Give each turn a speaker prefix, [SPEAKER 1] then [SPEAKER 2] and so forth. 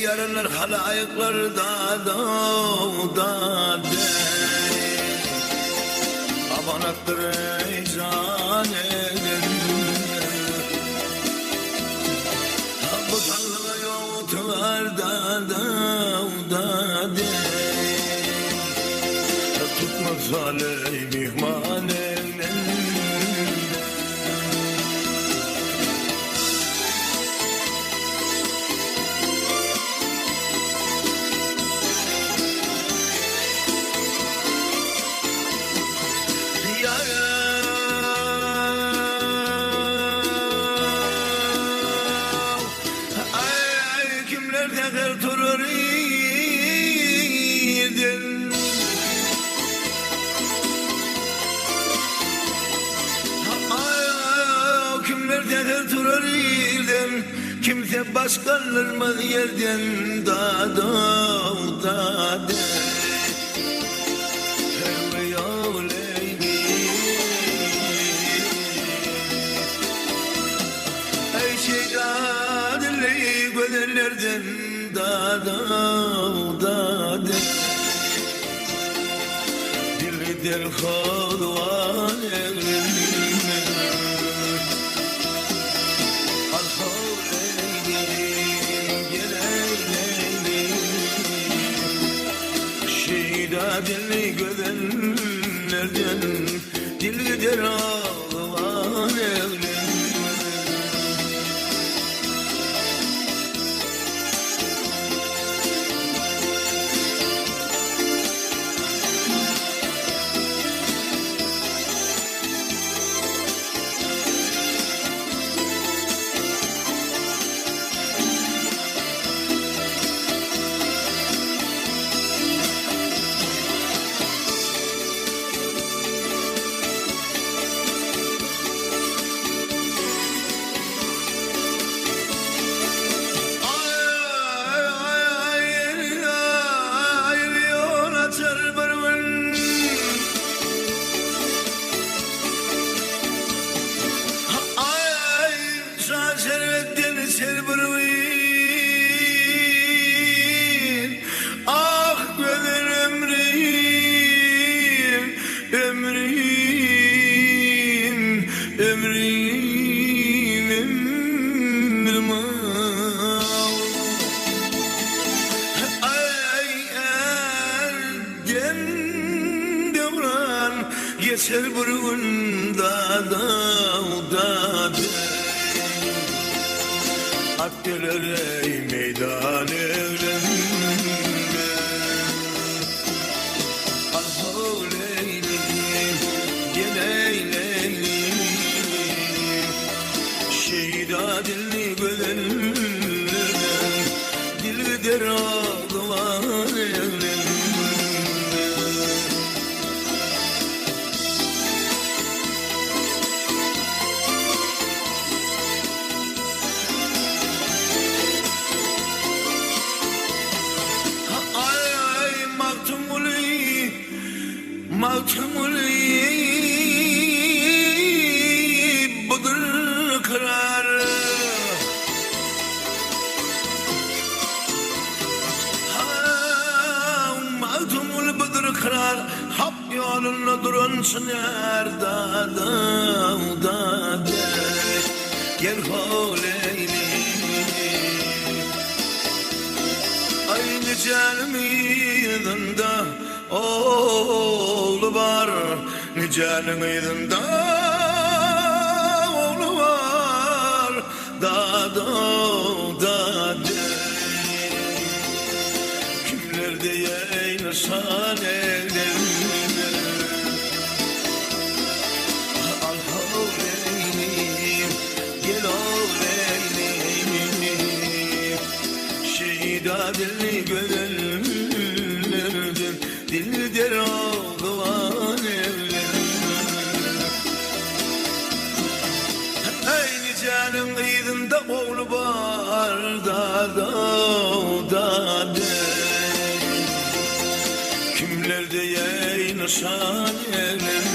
[SPEAKER 1] yarınlar halayıklarda da amanattır ey canem. Bu tanrıma yoktular da tutma salih mihmanem. Kimse başkanlarmaz yerden da ey şeytanlı gözlerden da dili del halvan dilli gözenlerden dili der ağlaman evlen. Geçer burunda da Akdeler ey meydan evlenme Al-Havl eyleyim gel eyleyim Şehida dilli gözenlerden dili der ağlaman evlenme. Mağtumuli budur karar Mağtumuli budur karar Hak yolunda durunsun erda Gel holeyli Aynı canımıyla oğlu var, nicenin aydında oğlu var, da kimler diye insan evlenir, Al-Havl eyleyim, gel eyleyim, şehida dilli gönüllerden dil der ağlaman evlen. Ey nicenin kıydında oğlu var da kimler diye insan evlen.